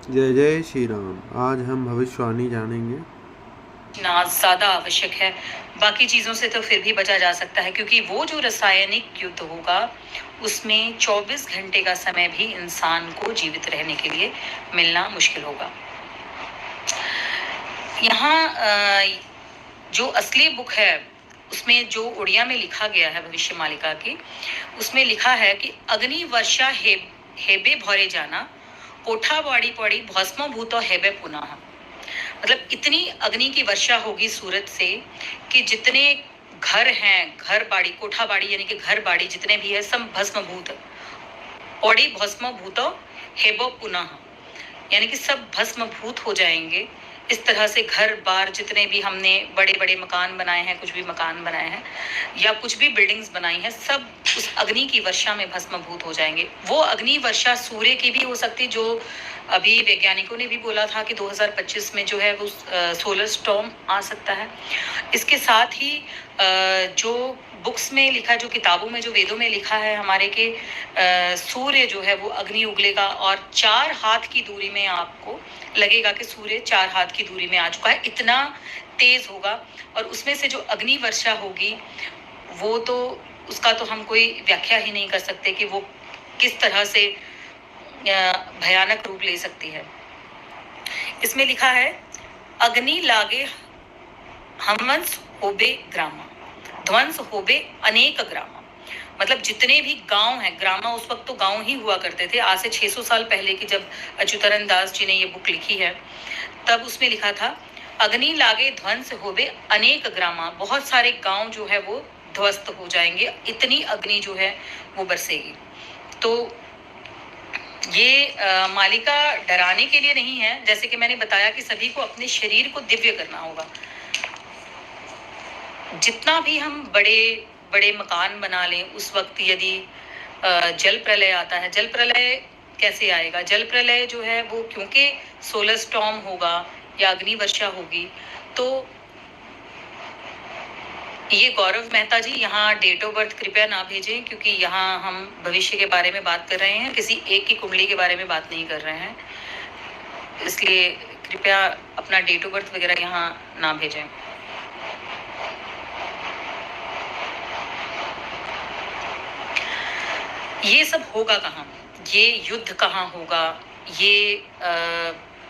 जय जय श्री राम। आज हम भविष्यवाणी जानेंगे। ना ज़्यादा आवश्यक है, बाकी चीज़ों से तो फिर भी बचा जा सकता है, क्योंकि वो जो रासायनिक युद्ध होगा उसमें 24 घंटे का समय भी इंसान को जीवित रहने के लिए मिलना मुश्किल होगा। यहाँ जो असली बुक है उसमें जो उड़िया में लिखा गया है भविष्य मालिका की, उसमें लिखा है कि अग्नि वर्षा हेबे भरे जाना, कोठा बाड़ी पड़ी भस्मभूत हेबे पुनः। मतलब इतनी अग्नि की वर्षा होगी सूरत से कि जितने घर हैं, घर बाड़ी, कोठा बाड़ी यानी कि घर बाड़ी जितने भी है सब भस्मभूत, पौड़ी भस्मभूत हेबो पुनः, यानी कि सब भस्मभूत हो जाएंगे। इस तरह से घर बार जितने भी हमने बड़े बड़े मकान बनाए हैं, कुछ भी मकान बनाए हैं या कुछ भी बिल्डिंग्स बनाई हैं, सब उस अग्नि की वर्षा में भस्मभूत हो जाएंगे। वो अग्नि वर्षा सूर्य की भी हो सकती, जो अभी वैज्ञानिकों ने भी बोला था कि 2025 में जो है वो सोलर स्टॉर्म आ सकता है। इसके साथ ही जो बुक्स में लिखा, जो किताबों में, जो वेदों में लिखा है हमारे के, सूर्य जो है वो अग्नि उगलेगा और 4 हाथ की दूरी में आपको लगेगा कि सूर्य 4 हाथ की दूरी में आ चुका है, इतना तेज होगा। और उसमें से जो अग्नि वर्षा होगी वो तो उसका तो हम कोई व्याख्या ही नहीं कर सकते कि वो किस तरह से भयानक रूप ले सकती है। इसमें लिखा है अग्नि लागे हमवंश होबे ग्रामा, ध्वंस होबे अनेक ग्रामा। मतलब जितने भी गांव हैं, ग्रामा उस वक्त तो गांव ही हुआ करते थे, आज से 600 साल पहले की जब अच्युतानंद दास जी ने ये बुक लिखी है तब उसमें लिखा था अग्नि लागे ध्वंस होबे अनेक ग्रामा, बहुत सारे गांव जो है वो ध्वस्त हो जाएंगे, इतनी अग्नि जो है वो बरसेगी। तो ये मालिका डराने के लिए नहीं है, जैसे कि मैंने बताया कि सभी को अपने शरीर को दिव्य करना होगा। जितना भी हम बड़े बड़े मकान बना लें, उस वक्त यदि जल प्रलय आता है, जल प्रलय कैसे आएगा? जल प्रलय जो है वो क्योंकि सोलर स्टॉर्म होगा या अग्नि वर्षा होगी। तो ये गौरव मेहता जी यहाँ डेट ऑफ बर्थ कृपया ना भेजें, क्योंकि यहाँ हम भविष्य के बारे में बात कर रहे हैं, किसी एक की कुंडली के बारे में बात नहीं कर रहे हैं, इसलिए कृपया अपना डेट ऑफ बर्थ वगैरह यहाँ ना भेजें। ये सब होगा कहाँ? ये युद्ध कहाँ होगा? ये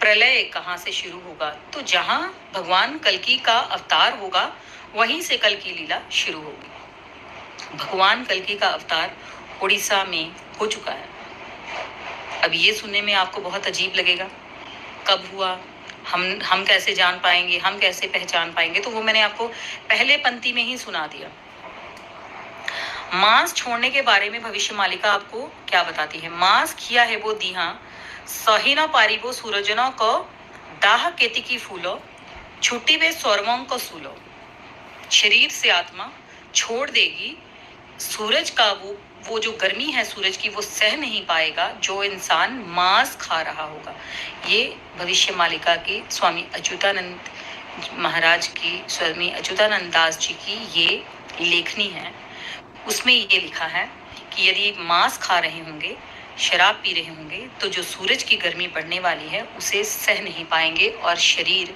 प्रलय कहाँ से शुरू होगा? तो जहाँ भगवान कल्कि का अवतार होगा वहीं से कल की लीला शुरू होगी। भगवान कल्कि का अवतार उड़ीसा में हो चुका है। अब ये सुनने में आपको बहुत अजीब लगेगा, कब हुआ, हम कैसे जान पाएंगे, हम कैसे पहचान पाएंगे? तो वो मैंने आपको पहले पंक्ति में ही सुना दिया। मांस छोड़ने के बारे में भविष्य मालिका आपको क्या बताती है? मांस किया है वो दीहा, सही न पारी वो सूरजना को दाह केती की फूलो, छुट्टी वे स्वर्वों को सूलो। शरीर से आत्मा छोड़ देगी, सूरज का वो जो गर्मी है सूरज की वो सह नहीं पाएगा जो इंसान मांस खा रहा होगा। ये भविष्य मालिका की स्वामी अच्युतानंद महाराज की, स्वामी अच्युतानंद दास जी की ये लेखनी है। उसमें ये लिखा है कि यदि मांस खा रहे होंगे, शराब पी रहे होंगे, तो जो सूरज की गर्मी पड़ने वाली है उसे सह नहीं पाएंगे और शरीर,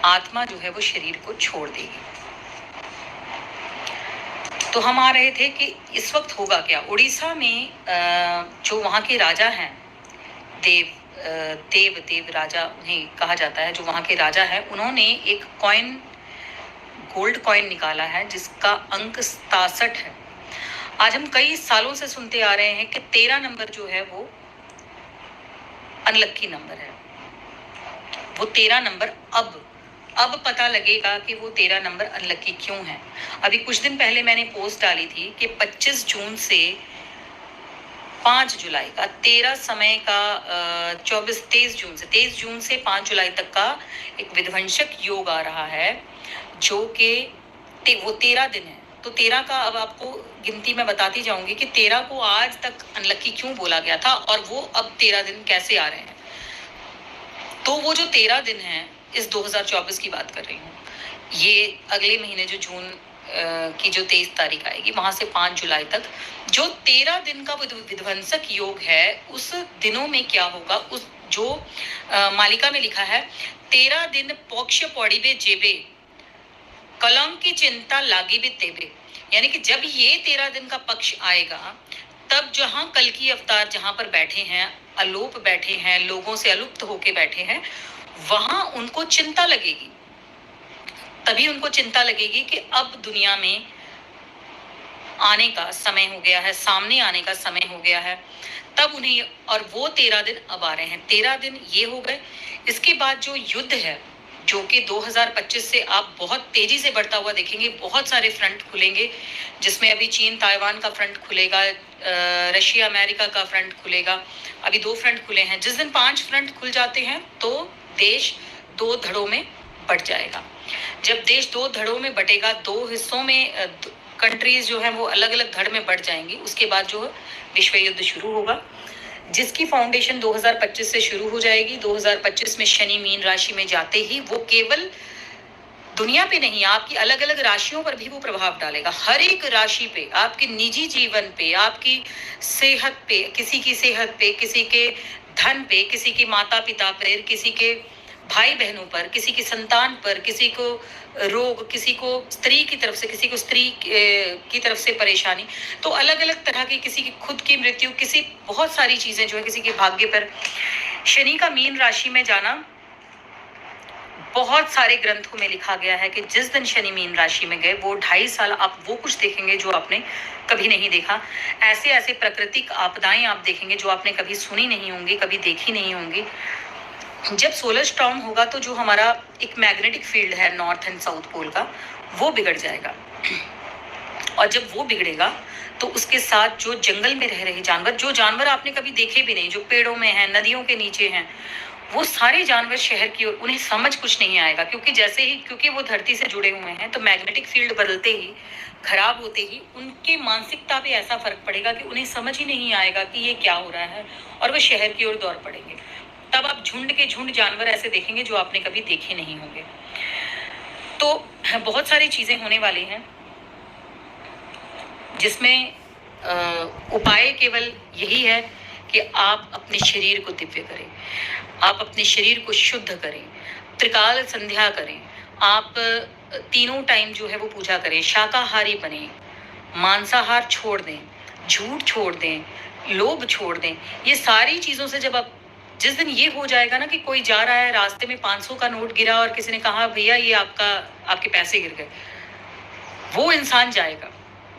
आत्मा जो है वो शरीर को छोड़ देगी। तो हम आ रहे थे कि इस वक्त होगा क्या। उड़ीसा में जो वहाँ के राजा हैं, देव राजा उन्हें कहा जाता है, जो वहाँ के राजा हैं, उन्होंने एक कॉइन, गोल्ड कॉइन निकाला है जिसका अंक 67 है। आज हम कई सालों से सुनते आ रहे हैं कि 13 नंबर जो है वो अनलक्की नंबर है। वो 13 नंबर अब पता लगेगा कि वो 13 नंबर अनलक्की क्यों है। अभी कुछ दिन पहले मैंने पोस्ट डाली थी कि 25 जून से 5 जुलाई का 13 समय का 23 जून से 5 जुलाई तक का एक विध्वंसक योग आ रहा है, जो कि वो 13 दिन है। तो 13 का अब आपको गिनती में बताती जाऊंगी कि 13 को आज तक अनलक्की क्यों बोला गया था और वो अब 13 दिन कैसे आ रहे हैं। तो वो जो 13 दिन है, इस 2024 की बात कर रही हूँ, ये अगले महीने जो जून की जो 23 तारीख आएगी, वहां से 5 जुलाई तक जो 13 दिन का विध्वंसक योग है, उस दिनों में क्या होगा, उस जो मालिका में लिखा है, 13 दिन पक्ष पौड़ी बे जेबे कलंक की चिंता लागी भी तेबे, यानी कि जब ये 13 दिन का पक्ष आएगा तब जहां कल की अवतार जहां पर बैठे हैं, अलोप बैठे हैं, लोगों से अलुप्त होके बैठे हैं, वहां उनको चिंता लगेगी। तभी उनको चिंता लगेगी कि अब दुनिया में आने का समय हो गया है, सामने आने का समय हो गया है। तब उन्हें, और वो 13 दिन अब आ रहे हैं। 13 दिन ये हो गए। इसके बाद जो युद्ध है, जो कि 2025 से आप बहुत तेजी से बढ़ता हुआ देखेंगे, बहुत सारे फ्रंट खुलेंगे, जिसमें अभी चीन ताइवान का फ्रंट खुलेगा, रशिया अमेरिका का फ्रंट खुलेगा। अभी 2 फ्रंट खुले हैं। जिस दिन 5 फ्रंट खुल जाते हैं तो देश 2 धड़ों में बट जाएगा। जब देश 2 धड़ों में बटेगा, 2 हिस्सों में कंट्रीज जो है वो अलग अलग धड़ में बढ़ जाएंगी, उसके बाद जो विश्व युद्ध शुरू होगा, जिसकी फाउंडेशन 2025 से शुरू हो जाएगी। 2025 में शनि मीन राशि में जाते ही वो केवल दुनिया पे नहीं, आपकी अलग अलग राशियों पर भी वो प्रभाव डालेगा। हर एक राशि पे, आपके निजी जीवन पे, आपकी सेहत पे, किसी की सेहत पे, किसी के धन पे, किसी के माता पिता पर, किसी के भाई बहनों पर, किसी की संतान पर, किसी को रोग, किसी को स्त्री की तरफ से, किसी को स्त्री की तरफ से परेशानी, तो अलग अलग तरह की, किसी की खुद की मृत्यु, किसी बहुत सारी चीजें जो है, किसी के भाग्य पर शनि का मीन राशि में जाना। बहुत सारे ग्रंथों में लिखा गया है कि जिस दिन शनि मीन राशि में गए, वो 2.5 साल आप वो कुछ देखेंगे जो आपने कभी नहीं देखा। ऐसे ऐसे प्राकृतिक आपदाएं आप देखेंगे जो आपने कभी सुनी नहीं होंगी, कभी देखी नहीं होंगी। जब सोलर स्टॉर्म होगा तो जो हमारा एक मैग्नेटिक फील्ड है नॉर्थ एंड साउथ पोल का, वो बिगड़ जाएगा। और जब वो बिगड़ेगा तो उसके साथ जो जंगल में रह रहे जानवर, जो जानवर आपने कभी देखे भी नहीं, जो पेड़ों में हैं, नदियों के नीचे हैं, वो सारे जानवर शहर की ओर, उन्हें समझ कुछ नहीं आएगा। क्योंकि वो धरती से जुड़े हुए हैं, तो मैग्नेटिक फील्ड बदलते ही, खराब होते ही उनके मानसिकता पे ऐसा फर्क पड़ेगा कि उन्हें समझ ही नहीं आएगा कि ये क्या हो रहा है, और वो शहर की ओर दौड़ पड़ेंगे। तब आप झुंड के झुंड जानवर ऐसे देखेंगे जो आपने कभी देखे नहीं होंगे। तो बहुत सारी चीजें होने वाली हैं, जिसमें उपाय केवल यही है कि आप अपने शरीर को दिव्य करें, आप अपने शरीर को शुद्ध करें, त्रिकाल संध्या करें, आप 3 टाइम जो है वो पूजा करें, शाकाहारी बने, मांसाहार छोड़ दें, झूठ छोड़ दें, लोभ छोड़ दें। ये सारी चीजों से जब आप, जिस दिन ये हो जाएगा ना कि कोई जा रहा है, रास्ते में 500 का नोट गिरा और किसी ने कहा भैया ये आपके पैसे गिर गए, वो इंसान जाएगा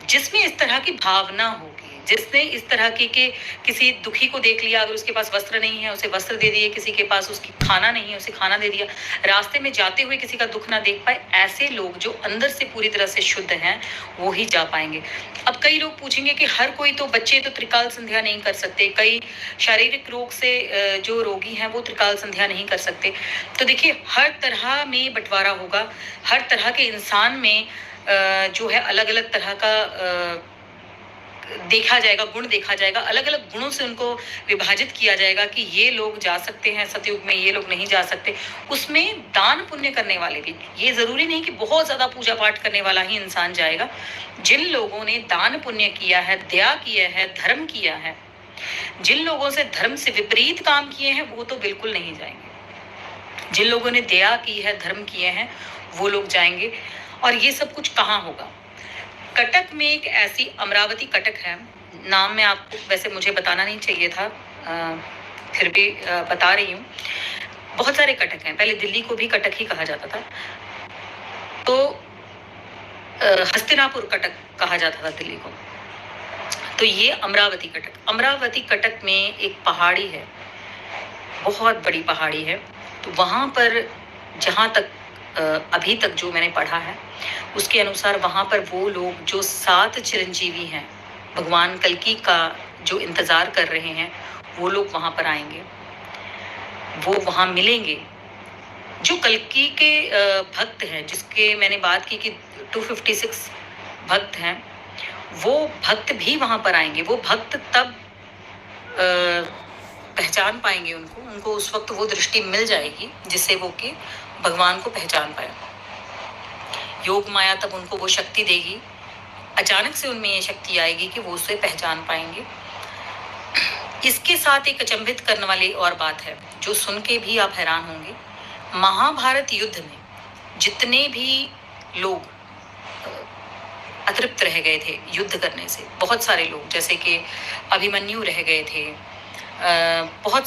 जिसमें इस तरह की भावना होगी, जिसने इस तरह की कि किसी दुखी को देख लिया, अगर उसके पास वस्त्र नहीं है उसे वस्त्र दे दिए, किसी के पास उसकी खाना नहीं है उसे खाना दे दिया, रास्ते में जाते हुए किसी का दुख ना देख पाए। ऐसे लोग जो अंदर से पूरी तरह से शुद्ध हैं वो ही जा पाएंगे। अब कई लोग पूछेंगे कि हर कोई, तो बच्चे तो त्रिकाल संध्या नहीं कर सकते, कई शारीरिक रोग से जो रोगी हैं वो त्रिकाल संध्या नहीं कर सकते। तो देखिए, हर तरह में बंटवारा होगा, हर तरह के इंसान में जो है अलग अलग तरह का देखा जाएगा, गुण देखा जाएगा, अलग अलग गुणों से उनको विभाजित किया जाएगा कि ये लोग जा सकते हैं सतयुग में, ये लोग नहीं जा सकते। उसमें दान पुण्य करने वाले भी, ये जरूरी नहीं कि बहुत ज्यादा पूजा पाठ करने वाला ही इंसान जाएगा। जिन लोगों ने दान पुण्य किया है, दया किया है, धर्म किया है, जिन लोगों से धर्म से विपरीत काम किए हैं, वो तो बिल्कुल नहीं जाएंगे। जिन लोगों ने दया की है, धर्म किए हैं, वो लोग जाएंगे। और ये सब कुछ कहाँ होगा? कटक में एक ऐसी, अमरावती कटक है, नाम में आपको वैसे मुझे बताना नहीं चाहिए था, फिर भी बता रही हूँ। बहुत सारे कटक हैं, पहले दिल्ली को भी कटक ही कहा जाता था, तो हस्तिनापुर कटक कहा जाता था दिल्ली को। तो ये अमरावती कटक में एक पहाड़ी है, बहुत बड़ी पहाड़ी है। तो वहाँ पर जहाँ तक अभी तक जो मैंने पढ़ा है उसके अनुसार, वहाँ पर वो लोग जो 7 चिरंजीवी हैं, भगवान कल्कि का जो इंतजार कर रहे हैं, वो लोग वहाँ पर आएंगे, वो वहाँ मिलेंगे। जो कल्कि के भक्त हैं, जिसके मैंने बात की कि 256 भक्त हैं, वो भक्त भी वहाँ पर आएंगे। वो भक्त तब पहचान पाएंगे उनको उस वक्त वो दृष्टि मिल जाएगी जिससे वो कि भगवान को पहचान पाए। योग माया तब उनको वो शक्ति देगी, अचानक से उनमें ये शक्ति आएगी कि वो उसे पहचान पाएंगे। इसके साथ एक अचंभित करने वाली और बात है जो सुन के भी आप हैरान होंगे। महाभारत युद्ध में जितने भी लोग अतृप्त रह गए थे युद्ध करने से, बहुत सारे लोग, जैसे कि अभिमन्यु रह गए थे, बहुत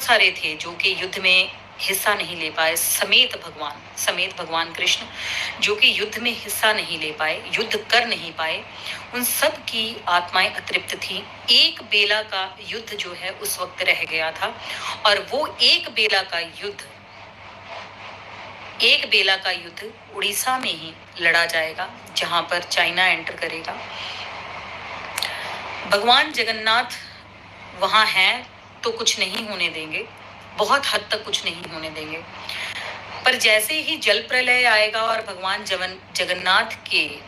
सारे थे जो कि युद्ध में हिस्सा नहीं ले पाए, समेत भगवान कृष्ण जो कि युद्ध में हिस्सा नहीं ले पाए, युद्ध कर नहीं पाए, उन सब की आत्माएं अतृप्त थी। एक बेला का युद्ध जो है उस वक्त रह गया था, और वो एक बेला का युद्ध उड़ीसा में ही लड़ा जाएगा, जहां पर चाइना एंटर करेगा। भगवान जगन्नाथ वहां हैं तो कुछ नहीं होने देंगे, बहुत हद तक कुछ नहीं होने देंगे, पर जैसे ही जल प्रलय आएगा और भगवान जगन्नाथ के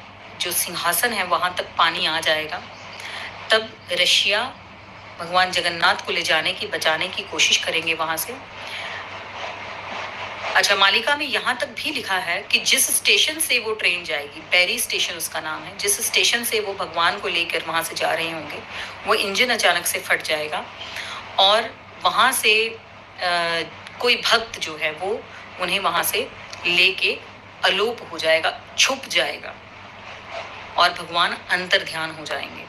जो सिंहासन है वहां तक पानी आ जाएगा, तब रशिया भगवान जगन्नाथ को ले जाने की, बचाने की कोशिश करेंगे वहां से। अच्छा, मालिका में यहाँ तक भी लिखा है कि जिस स्टेशन से वो ट्रेन जाएगी, बैरी स्टेशन उसका नाम है, जिस स्टेशन से वो भगवान को लेकर वहां से जा रहे होंगे, वो इंजन अचानक से फट जाएगा और वहां से कोई भक्त जो है वो उन्हें वहां से लेके अलोप हो जाएगा, छुप जाएगा, और भगवान अंतर ध्यान हो जाएंगे।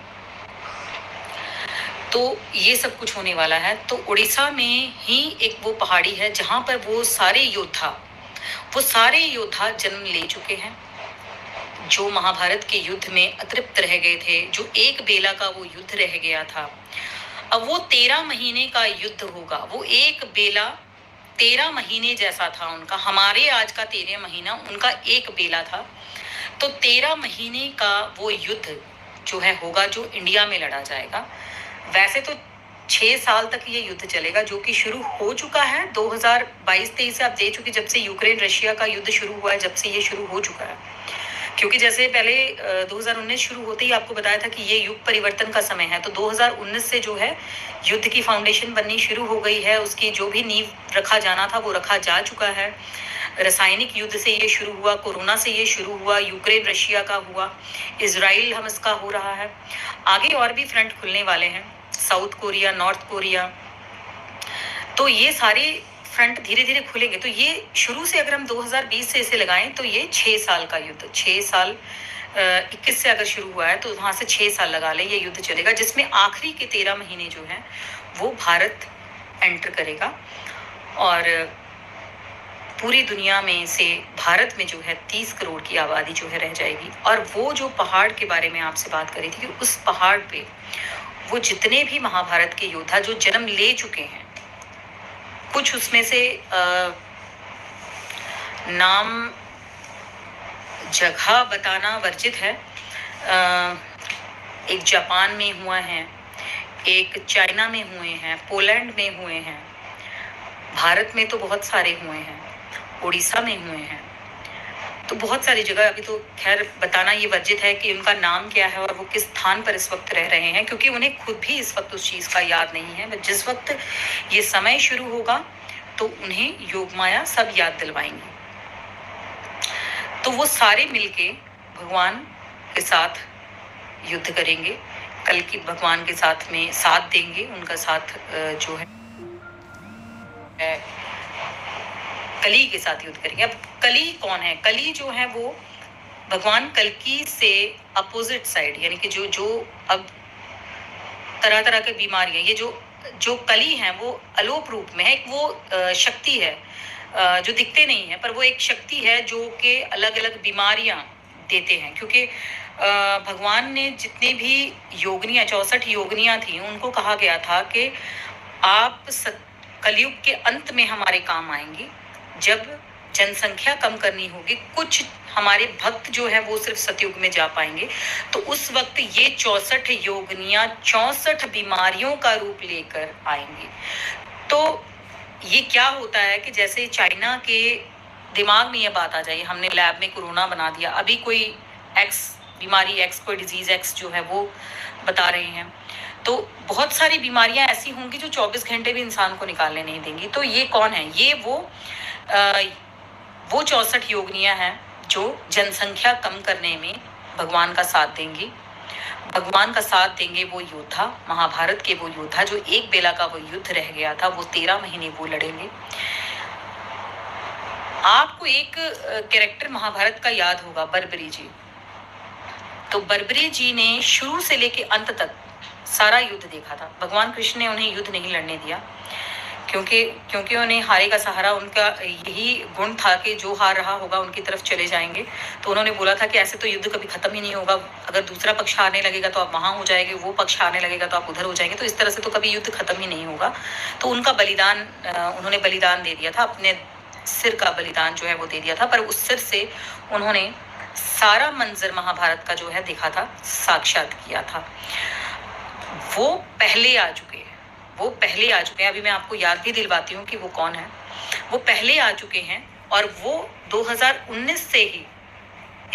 तो ये सब कुछ होने वाला है। तो उड़ीसा में ही एक वो पहाड़ी है जहां पर वो सारे योद्धा जन्म ले चुके हैं, जो महाभारत के युद्ध में अतृप्त रह गए थे, जो एक बेला का वो युद्ध रह गया था। अब वो 13 महीने का युद्ध होगा। वो एक बेला 13 महीने जैसा था उनका, हमारे आज का 13 महीना उनका एक बेला था। तो 13 महीने का वो युद्ध जो है होगा, जो इंडिया में लड़ा जाएगा। वैसे तो 6 साल तक ये युद्ध चलेगा, जो कि शुरू हो चुका है 2022-23 से। आप देख चुके, जब से यूक्रेन रशिया का युद्ध शुरू हुआ है, जब से ये शुरू हो चुका है। क्योंकि जैसे पहले 2019 शुरू होते ही आपको बताया था कि ये युग परिवर्तन का समय है, तो 2019 से जो है युद्ध की फाउंडेशन बननी शुरू हो गई है। उसकी जो भी नींव रखा जाना था वो रखा जा चुका है। रासायनिक युद्ध से ये शुरू हुआ, कोरोना से ये शुरू हुआ, यूक्रेन रशिया का हुआ, इजराइल हमस का हो रहा है, आगे और भी फ्रंट खुलने वाले हैं, साउथ कोरिया, नॉर्थ कोरिया। तो ये सारे फ्रंट धीरे धीरे खुलेंगे। तो ये शुरू से अगर हम 2020 से इसे लगाएं तो ये 6 साल का युद्ध, 6 साल 21 से अगर शुरू हुआ है तो वहां से 6 साल लगा ले, ये युद्ध चलेगा, जिसमें आखिरी के 13 महीने जो है वो भारत एंटर करेगा। और पूरी दुनिया में से भारत में जो है 30 करोड़ की आबादी जो है रह जाएगी। और वो जो पहाड़ के बारे में आपसे बात करी थी कि उस पहाड़ पे वो जितने भी महाभारत के योद्धा जो जन्म ले चुके हैं, कुछ उसमें से नाम जगह बताना वर्जित है। एक जापान में हुआ है, एक चाइना में हुए हैं, पोलैंड में हुए हैं, भारत में तो बहुत सारे हुए हैं, उड़ीसा में हुए हैं, तो बहुत सारी जगह। अभी तो खैर बताना ये वर्जित है कि उनका नाम क्या है और वो किस स्थान पर इस वक्त रह रहे हैं, क्योंकि उन्हें खुद भी इस वक्त उस चीज़ का याद नहीं है। जिस वक्त ये समय शुरू होगा तो उन्हें योगमाया सब याद दिलवाएंगे। तो वो सारे मिलके भगवान के साथ युद्ध करेंगे, कल की भगवान के साथ में साथ देंगे, उनका साथ जो है कली के साथ युद्ध करेंगे। अब कली कौन है? कली जो है वो भगवान कल्कि से अपोजिट साइड, यानी कि जो अब तरह तरह के बीमारियां, ये जो कली है वो अलोप रूप में है। एक वो शक्ति है जो दिखते नहीं है, पर वो एक शक्ति है जो कि अलग अलग बीमारियां देते हैं। क्योंकि भगवान ने जितने भी योगनियां, 64 योगनियां थी, उनको कहा गया था कि आप कलयुग के अंत में हमारे काम आएंगी, जब जनसंख्या कम करनी होगी, कुछ हमारे भक्त जो है वो सिर्फ सतयुग में जा पाएंगे, तो उस वक्त ये 64 योगनियां 64 बीमारियों का रूप लेकर आएंगी। तो ये क्या होता है कि जैसे चाइना के दिमाग में ये बात आ जाए, हमने लैब में कोरोना बना दिया, अभी कोई एक्स बीमारी, एक्स कोई डिजीज एक्स जो है वो बता रहे हैं, तो बहुत सारी बीमारियां ऐसी होंगी जो 24 घंटे भी इंसान को निकालने नहीं देंगी। तो ये कौन है? ये वो 64 योगनियां हैं जो जनसंख्या कम करने में भगवान का साथ देंगी। भगवान का साथ देंगे वो योद्धा, महाभारत के वो योद्धा, जो एक बेला का वो युद्ध रह गया था, वो 13 महीने वो लड़ेंगे। आपको एक कैरेक्टर महाभारत का याद होगा, बर्बरी जी। तो बर्बरी जी ने शुरू से लेके अंत तक सारा युद्ध देखा था। भगवान कृष्ण ने उन्हें युद्ध नहीं लड़ने दिया, क्योंकि उन्हें हारे का सहारा, उनका यही गुण था कि जो हार रहा होगा उनकी तरफ चले जाएंगे। तो उन्होंने बोला था कि ऐसे तो युद्ध कभी खत्म ही नहीं होगा, अगर दूसरा पक्ष हारने लगेगा तो आप वहां हो जाएंगे, वो पक्ष हारने लगेगा तो आप उधर हो जाएंगे, तो इस तरह से तो कभी युद्ध खत्म ही नहीं होगा। तो उनका बलिदान, उन्होंने बलिदान दे दिया था, अपने सिर का बलिदान जो है वो दे दिया था। पर उस सिर से उन्होंने सारा मंजर महाभारत का जो है देखा था, साक्षात किया था। वो पहले आ चुके हैं, वो पहले आ चुके हैं। अभी मैं आपको याद भी दिलवाती हूँ कि वो कौन है। वो पहले आ चुके हैं और वो 2019 से ही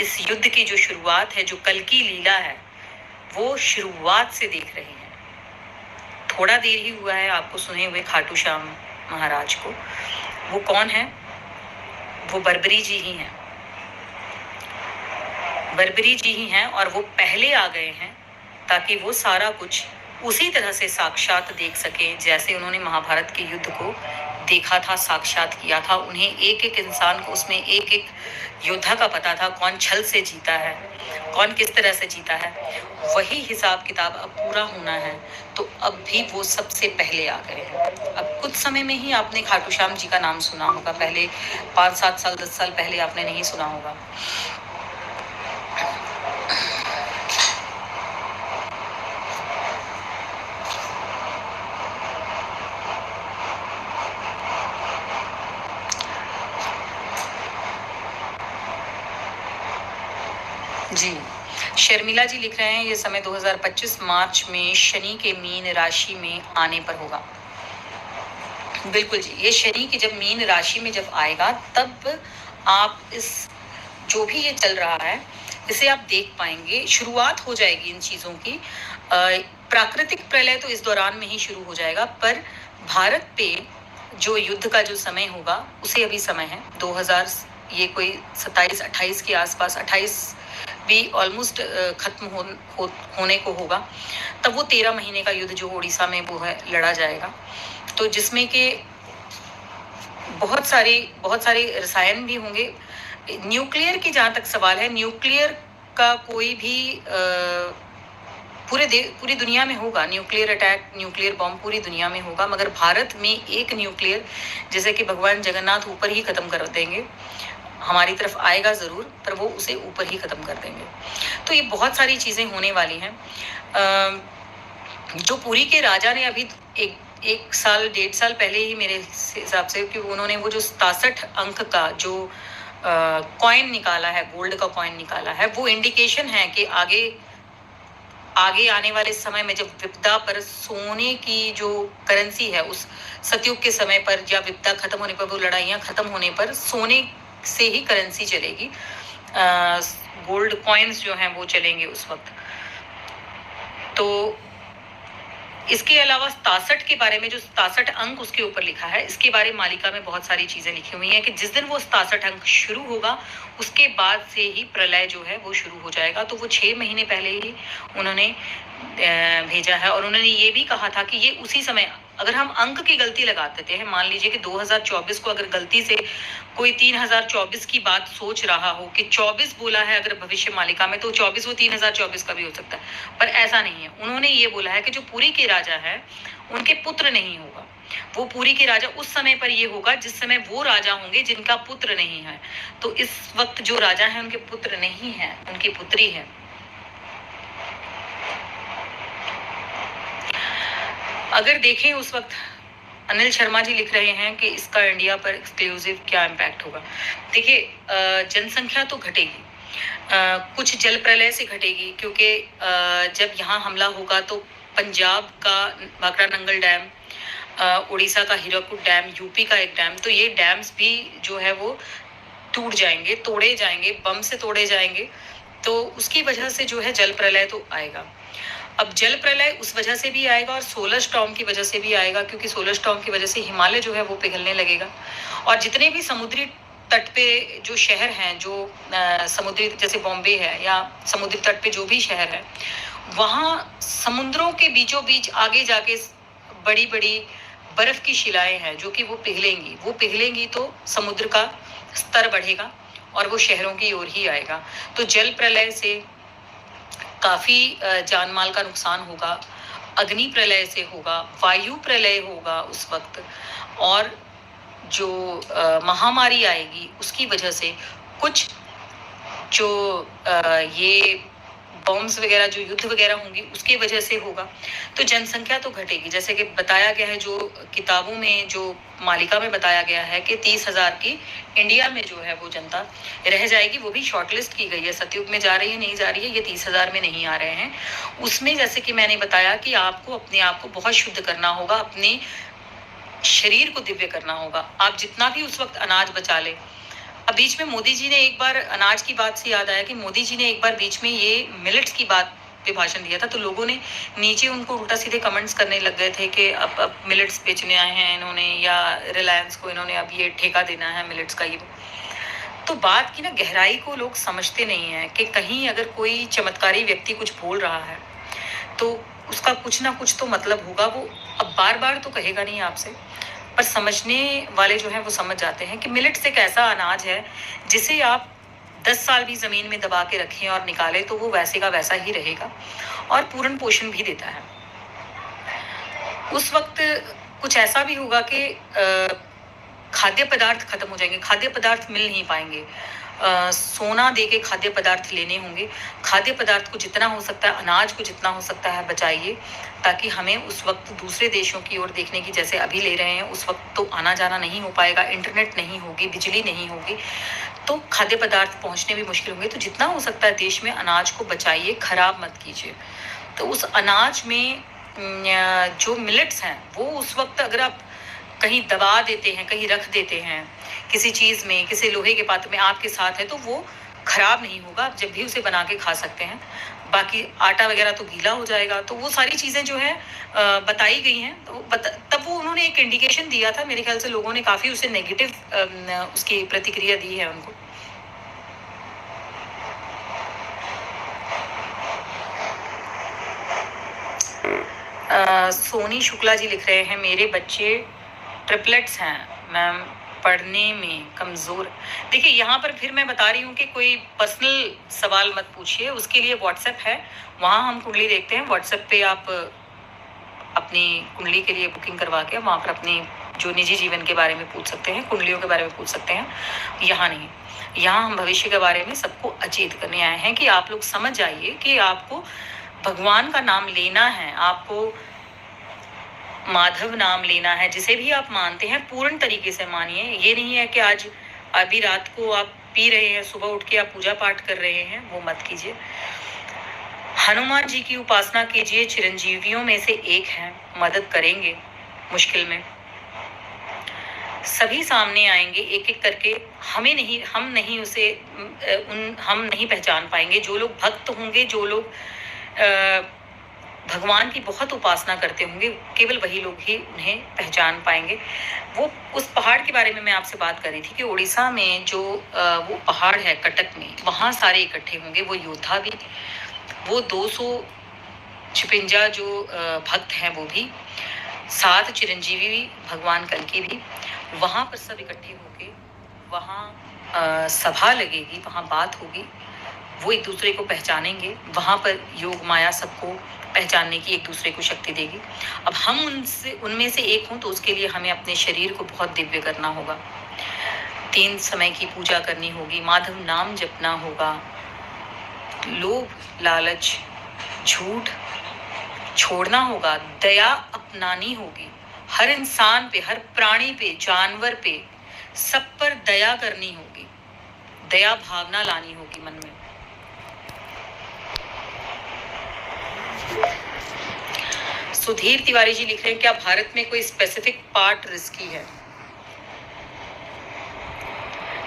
इस युद्ध की जो शुरुआत है, जो कल की लीला है, वो शुरुआत से देख रहे हैं। थोड़ा देर ही हुआ है आपको सुने हुए खाटू श्याम महाराज को। वो कौन है? वो बर्बरी जी ही हैं, बर्बरी जी ही हैं। और वो पहले आ गए हैं ताकि वो सारा कुछ उसी तरह से साक्षात देख सके जैसे उन्होंने महाभारत के युद्ध को देखा था, साक्षात किया था। उन्हें एक एक इंसान को, उसमें एक एक योद्धा का पता था, कौन छल से जीता है, कौन किस तरह से जीता है। वही हिसाब किताब अब पूरा होना है, तो अब भी वो सबसे पहले आ गए हैं। अब कुछ समय में ही आपने खाटू श्याम जी का नाम सुना होगा, पहले 5-7 साल 10 साल पहले आपने नहीं सुना होगा। जी, शर्मिला जी लिख रहे हैं ये समय 2025 मार्च में शनि के मीन राशि में आने पर होगा। बिल्कुल जी, ये शनि की जब मीन राशि में जब आएगा तब आप इस जो भी ये चल रहा है इसे आप देख पाएंगे। शुरुआत हो जाएगी इन चीजों की। प्राकृतिक प्रलय तो इस दौरान में ही शुरू हो जाएगा, पर भारत पे जो युद्ध का जो समय होगा उसे अभी समय है 2000, ये कोई 27-28 के आसपास, 28 भी ऑलमोस्ट खत्म होने को होगा। तब वो 13 महीने का युद्ध जो उड़ीसा में वो है लड़ा जाएगा, तो जिसमें के बहुत सारे रसायन भी होंगे। न्यूक्लियर की जहां तक सवाल है, न्यूक्लियर का कोई भी पूरी दुनिया में होगा न्यूक्लियर अटैक, न्यूक्लियर बॉम्ब पूरी दुनिया में होगा, मगर भारत में एक न्यूक्लियर जैसे कि भगवान जगन्नाथ ऊपर ही खत्म कर देंगे, हमारी तरफ आएगा जरूर, पर वो उसे ऊपर ही खत्म कर देंगे। तो ये बहुत सारी चीजें होने वाली हैं। जो पुरी के राजा ने अभी एक साल 1.5 साल पहले ही मेरे हिसाब से, कि उन्होंने वो जो 67 अंक का जो कॉइन निकाला है, गोल्ड का कॉइन निकाला है, वो इंडिकेशन है कि आगे आने वाले समय में जब विपदा पर सोने की जो करेंसी है, उस सतयुग के समय पर या विपदा खत्म होने पर, वो लड़ाइयां खत्म होने पर सोने से ही करेंसी चलेगी। गोल्ड कॉइन्स जो हैं वो चलेंगे उस वक्त। तो इसके अलावा 67 के बारे में, जो 67 अंक उसके ऊपर लिखा है, इसके बारे में मालिका में बहुत सारी चीजें लिखी हुई हैं कि जिस दिन वो 67 अंक शुरू होगा उसके बाद से ही प्रलय जो है वो शुरू हो जाएगा। तो वो 6 महीने पहले ही उन्होंने भेजा है। और उन्होंने ये भी कहा था कि ये उसी समय, अगर हम अंक की गलती लगा देते हैं, मान लीजिए कि 2024 को अगर गलती से कोई 3024 की बात सोच रहा हो कि 24 बोला है अगर भविष्य मालिका में, तो 24 वो 3024 का भी हो सकता है, पर ऐसा नहीं है। उन्होंने ये बोला है कि जो पुरी के राजा है उनके पुत्र नहीं होगा, वो पुरी के राजा उस समय पर ये होगा जिस समय वो राजा होंगे जिनका पुत्र नहीं है। तो इस वक्त जो राजा है उनके पुत्र नहीं है, उनकी पुत्री है। अगर देखें उस वक्त, अनिल शर्मा जी लिख रहे हैं कि इसका इंडिया पर एक्सक्लूसिव क्या इम्पैक्ट होगा। देखिए, जनसंख्या तो घटेगी, कुछ जल प्रलय से घटेगी, क्योंकि जब यहाँ हमला होगा तो पंजाब का भाखड़ा नंगल डैम, उड़ीसा का हीराकुद डैम, यूपी का एक डैम, तो ये डैम्स भी जो है वो टूट जाएंगे, तोड़े जाएंगे, बम से तोड़े जाएंगे। तो उसकी वजह से जो है जल प्रलय तो आएगा। अब जल प्रलय उस वजह से भी आएगा और सोलर स्टॉर्म की वजह से भी आएगा, क्योंकि सोलर स्टॉर्म की वजह से हिमालय जो है वो पिघलने लगेगा। और जितने भी समुद्री तट पे जो शहर हैं, जो समुद्री, जैसे बॉम्बे है या समुद्री तट पे जो भी शहर है, वहाँ समुद्रों के बीचों बीच आगे जाके बड़ी बड़ी बर्फ की शिलाएं हैं जो कि वो पिघलेंगी तो समुद्र का स्तर बढ़ेगा और वो शहरों की ओर ही आएगा। तो जल प्रलय से काफी जान माल का नुकसान होगा, अग्नि प्रलय से होगा, वायु प्रलय होगा उस वक्त, और जो महामारी आएगी उसकी वजह से कुछ जो ये बॉम्ब्स वगैरह जो युद्ध वगैरह होंगी उसके वजह से होगा। तो जनसंख्या तो घटेगी, जैसे कि बताया गया है, जो किताबों में जो मालिका में बताया गया है कि 30,000 की इंडिया में जो है वो जनता रह जाएगी। वो भी शॉर्टलिस्ट की गई है, सतयुग में जा रही है नहीं जा रही है, ये 30,000 में नहीं आ रहे हैं। उसमें जैसे कि मैंने बताया कि आपको अपने आप को बहुत शुद्ध करना होगा, अपने शरीर को दिव्य करना होगा। आप जितना भी उस वक्त अनाज बचा ले। अब बीच में मोदी जी ने एक बार, अनाज की बात से याद आया कि मोदी जी ने एक बार बीच में ये मिलेट्स की बात पे भाषण दिया था, तो लोगों ने नीचे उनको उल्टा सीधे कमेंट्स करने लग गए थे कि अब मिलेट्स बेचने आए हैं इन्होंने, या रिलायंस को इन्होंने अब ये ठेका देना है मिलेट्स का। ये तो बात की ना गहराई को लोग समझते नहीं है कि कहीं अगर कोई चमत्कारी व्यक्ति कुछ बोल रहा है तो उसका कुछ ना कुछ तो मतलब होगा। वो अब बार बार तो कहेगा नहीं आपसे, पर समझने वाले जो हैं वो समझ जाते हैं कि मिलेट्स एक ऐसा अनाज है जिसे आप 10 साल भी जमीन में दबा के रखें और निकालें तो वो वैसे का वैसा ही रहेगा और पूर्ण पोषण भी देता है। उस वक्त कुछ ऐसा भी होगा कि खाद्य पदार्थ खत्म हो जाएंगे, खाद्य पदार्थ मिल नहीं पाएंगे, सोना दे के खाद्य पदार्थ लेने होंगे। खाद्य पदार्थ को जितना हो सकता है, अनाज को जितना हो सकता है बचाइए, ताकि हमें उस वक्त दूसरे देशों की ओर देखने की, जैसे अभी ले रहे हैं उस वक्त तो आना जाना नहीं हो पाएगा, इंटरनेट नहीं होगी, बिजली नहीं होगी, तो खाद्य पदार्थ पहुंचने भी मुश्किल होंगे। तो जितना हो सकता है देश में अनाज को बचाइए, खराब मत कीजिए। तो उस अनाज में जो मिलेट्स हैं वो उस वक्त अगर आप कहीं दबा देते हैं, कहीं रख देते हैं किसी चीज़ में, किसी लोहे के पात्र में आपके साथ है, तो वो खराब नहीं होगा, आप जब भी उसे बना के खा सकते हैं। बाकी आटा वगैरह तो गीला हो जाएगा। तो वो सारी चीज़ें जो है बताई गई हैं। तो तब वो उन्होंने एक इंडिकेशन दिया था, मेरे ख्याल से लोगों ने काफ़ी उसे नेगेटिव उसकी प्रतिक्रिया दी है उनको। सोनी शुक्ला जी लिख रहे हैं, मेरे बच्चे ट्रिपलेट्स हैं मैम, पढ़ने में कमज़ोर। देखिए यहाँ पर फिर मैं बता रही हूँ कि कोई पर्सनल सवाल मत पूछिए, उसके लिए व्हाट्सएप है, वहाँ हम कुंडली देखते हैं। व्हाट्सएप पे आप अपनी कुंडली के लिए बुकिंग करवा के वहाँ पर अपनी जो निजी जीवन के बारे में पूछ सकते हैं, कुंडलियों के बारे में पूछ सकते हैं। यहाँ नहीं, यहाँ हम भविष्य के बारे में सबको अचेत करने आए हैं कि आप लोग समझ जाइए कि आपको भगवान का नाम लेना है, आपको माधव नाम लेना है, जिसे भी आप मानते हैं पूर्ण तरीके से मानिए। ये नहीं है कि आज अभी रात को आप पी रहे हैं, सुबह उठ के आप पूजा पाठ कर रहे हैं, वो मत कीजिए। हनुमान जी की उपासना कीजिए, चिरंजीवियों में से एक हैं, मदद करेंगे मुश्किल में, सभी सामने आएंगे एक एक करके। हम नहीं पहचान पाएंगे। जो लोग भक्त होंगे, जो लोग भगवान की बहुत उपासना करते होंगे, केवल वही लोग ही उन्हें पहचान पाएंगे। वो उस पहाड़ के बारे में मैं आपसे बात कर रही थी कि उड़ीसा में जो वो पहाड़ है कटक में, वहाँ सारे इकट्ठे होंगे, वो योद्धा भी, वो 256 जो भक्त हैं वो भी, 7 चिरंजीवी भी, भगवान कल्कि भी, वहाँ पर सब इकट्ठे होंगे। वहाँ सभा लगेगी, वहाँ बात होगी, वो एक दूसरे को पहचानेंगे। वहाँ पर योग माया सबको पहचानने की एक दूसरे को शक्ति देगी। अब हम उनमें से एक हों तो उसके लिए हमें अपने शरीर को बहुत दिव्य करना होगा, 3 समय की पूजा करनी होगी, माधव नाम जपना होगा, लोभ लालच झूठ छोड़ना होगा, दया अपनानी होगी, हर इंसान पे, हर प्राणी पे, जानवर पे, सब पर दया करनी होगी, दया भावना लानी होगी मन में। सुधीर तिवारी जी लिख रहे हैं, क्या भारत में कोई स्पेसिफिक पार्ट रिस्की है?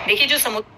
देखिए जो समुद्र